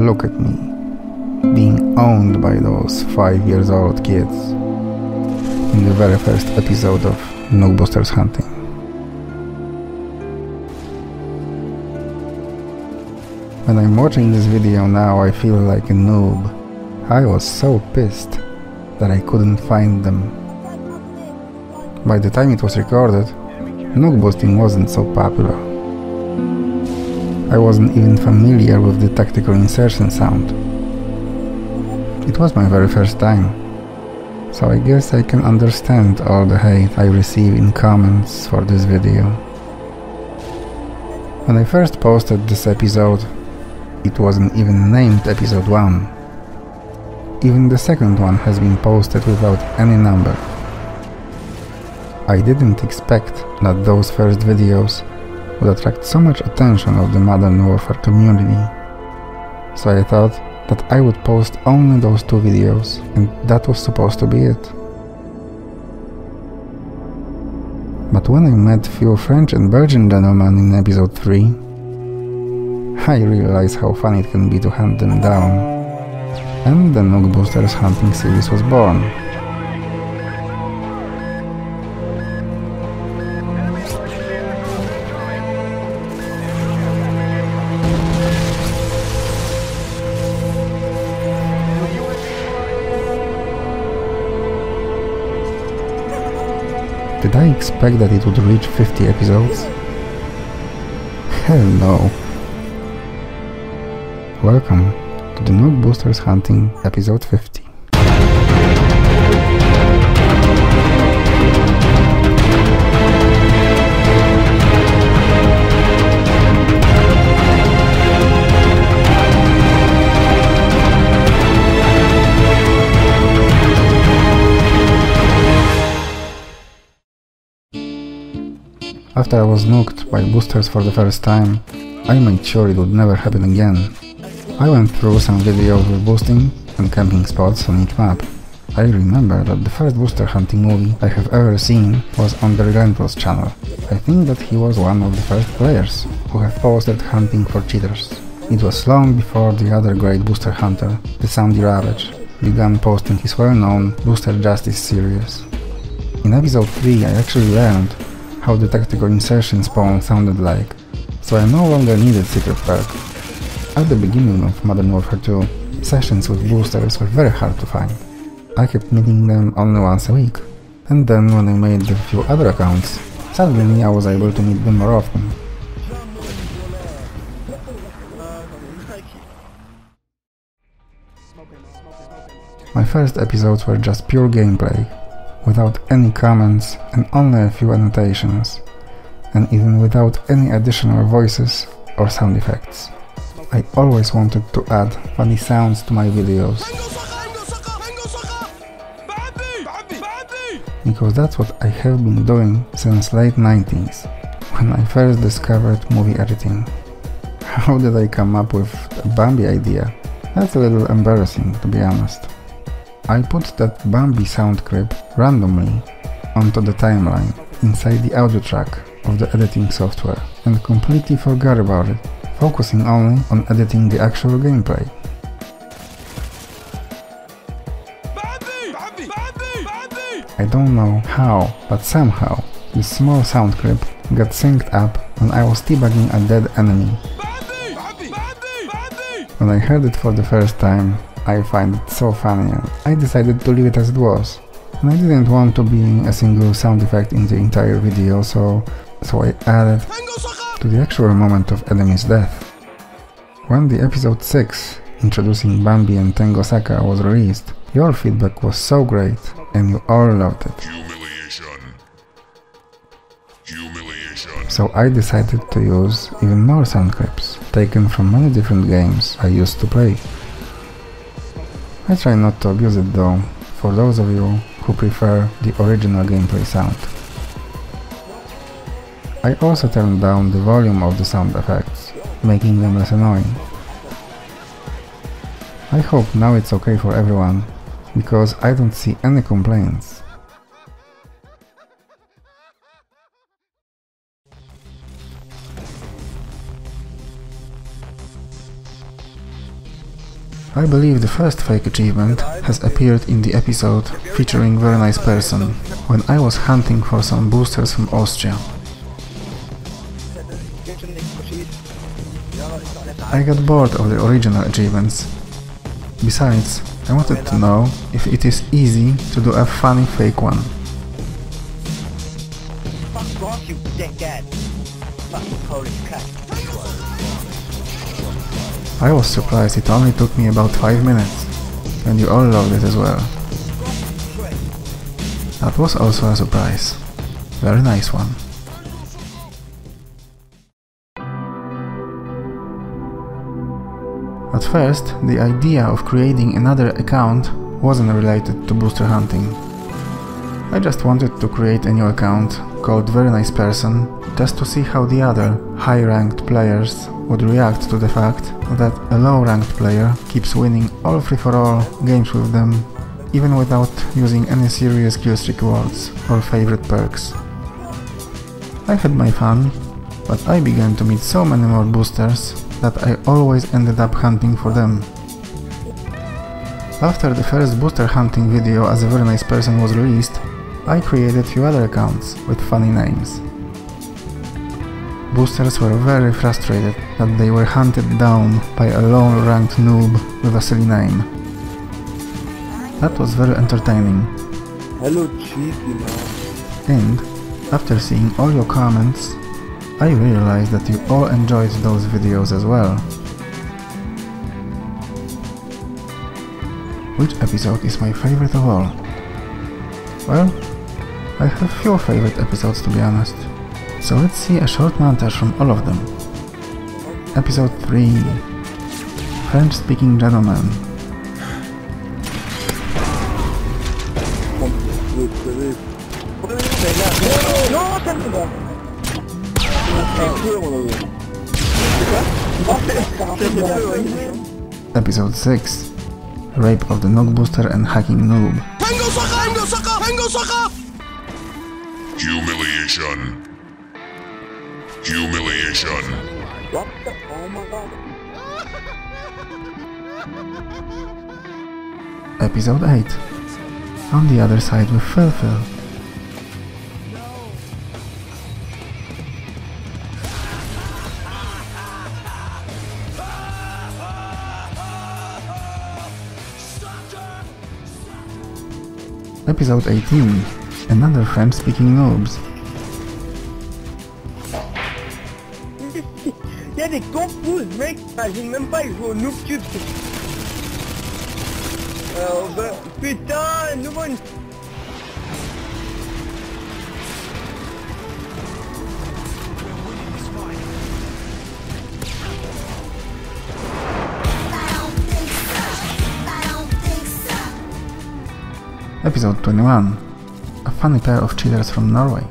look at me, being owned by those 5-year-old kids in the very first episode of Noob Boosters Hunting. When I'm watching this video now, I feel like a noob. I was so pissed that I couldn't find them. By the time it was recorded, noob boosting wasn't so popular. I wasn't even familiar with the tactical insertion sound. It was my very first time, so I guess I can understand all the hate I receive in comments for this video. When I first posted this episode, it wasn't even named episode 1. Even the second one has been posted without any number. I didn't expect that those first videos would attract so much attention of the Modern Warfare community, so I thought that I would post only those 2 videos, and that was supposed to be it. But when I met few French and Belgian gentlemen in episode 3, I realized how fun it can be to hunt them down, and the Noob Boosters Hunting series was born. Did I expect that it would reach 50 episodes? Hell no. Welcome to the Noob Boosters Hunting episode 50. After I was nuked by boosters for the first time, I made sure it would never happen again. I went through some videos with boosting and camping spots on each map. I remember that the first booster hunting movie I have ever seen was on the Relentless channel. I think that he was one of the first players who have posted hunting for cheaters. It was long before the other great booster hunter, the Sandy Ravage, began posting his well-known Booster Justice series. In episode 3 I actually learned how the tactical insertion spawn sounded like, so I no longer needed secret perk. At the beginning of Modern Warfare 2, sessions with boosters were very hard to find. I kept meeting them only once a week, and then when I made a few other accounts, suddenly I was able to meet them more often. My first episodes were just pure gameplay, without any comments and only a few annotations, and even without any additional voices or sound effects. I always wanted to add funny sounds to my videos, because that's what I have been doing since late 90s, when I first discovered movie editing. How did I come up with the Bambi idea? That's a little embarrassing, to be honest. I put that Bambi sound clip randomly onto the timeline inside the audio track of the editing software and completely forgot about it, focusing only on editing the actual gameplay. I don't know how, but somehow this small sound clip got synced up when I was teabagging a dead enemy. When I heard it for the first time, I find it so funny and I decided to leave it as it was. And I didn't want to be a single sound effect in the entire video, so I added to the actual moment of enemy's death. When the episode 6, introducing Bambi and Tango Saka, was released, your feedback was so great and you all loved it. Humiliation. So I decided to use even more sound clips, taken from many different games I used to play. I try not to abuse it though, for those of you who prefer the original gameplay sound. I also turned down the volume of the sound effects, making them less annoying. I hope now it's okay for everyone, because I don't see any complaints. I believe the first fake achievement has appeared in the episode featuring Very Nice Person, when I was hunting for some boosters from Austria. I got bored of the original achievements. Besides, I wanted to know if it is easy to do a funny fake one. Fuck off, you dickhead! Fucking Polish cat. I was surprised it only took me about 5 minutes, and you all loved it as well. That was also a surprise. Very nice one. At first, the idea of creating another account wasn't related to booster hunting. I just wanted to create a new account called Very Nice Person just to see how the other high-ranked players would react to the fact that a low-ranked player keeps winning all free-for-all games with them, even without using any serious killstreak rewards or favorite perks. I had my fun, but I began to meet so many more boosters that I always ended up hunting for them. After the first booster hunting video as a Very Nice Person was released, I created few other accounts with funny names. Boosters were very frustrated that they were hunted down by a low-ranked noob with a silly name. That was very entertaining. Hello, cheeky man. And, after seeing all your comments, I realized that you all enjoyed those videos as well. Which episode is my favorite of all? Well, I have few favorite episodes to be honest. So let's see a short montage from all of them. Episode 3. French-speaking gentleman. Episode 6. Rape of the Nog Booster and Hacking Noob. Humiliation. Humiliation. What the? Oh my god. Episode 8. On the other side with Phil. Episode 18. Another French-speaking noobs. Il y a des confus, mec, j'imagine même pas ils jouent au Noob Tube. Putain, nouveau une... Episode 21. A funny pair of cheaters from Norway.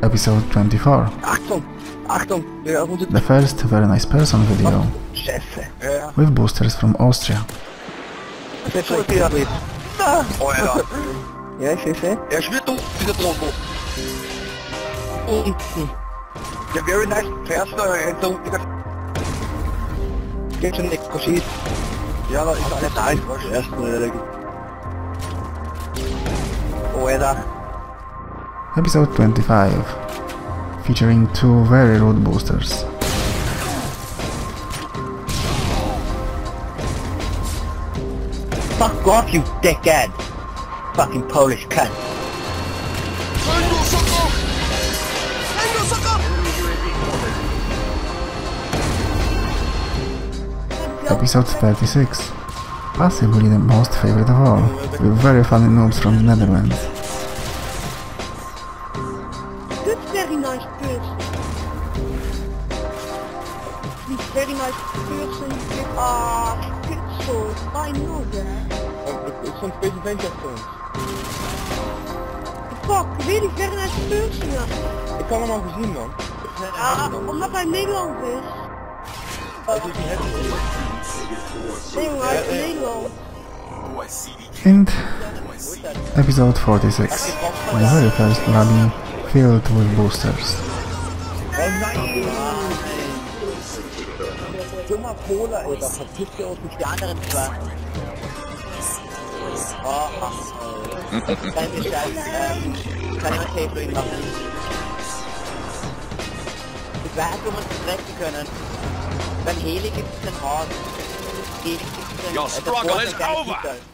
Episode 24. Achtung, The first Very Nice Person video. Scheiße. With boosters from Austria. Ja, Scheiße. Er schwirrt du, dieser Trottel. The Very Nice Person, então fica... Geht schon nicht, Koschid. Ja, dat is alles einfach. Erst Oder? Episode 25. Featuring two very rude boosters. Fuck off, you dickhead! Fucking Polish cunt. Episode 36. Possibly the most favorite of all, with very funny noobs from the Netherlands. That's very nice person. This very nice person with good sword. I know that. Het is zo'n beetje ventje. Fuck, really very nice person. Ja. Ik kan hem al gezien man. Omdat hij Nederlands is. Dat is niet Thing like Lilo. And episode 46. My very first lobby filled with boosters. Dummer Cola, Alter. Verpiss dir aus die anderen zwei. Oh, ach, kann ich kann jemand Tape für ihn machen? Ich weiß, wo wir uns treffen können. Beim Heli gibt es den Haus. Heli gibt es den... Your struggle is over!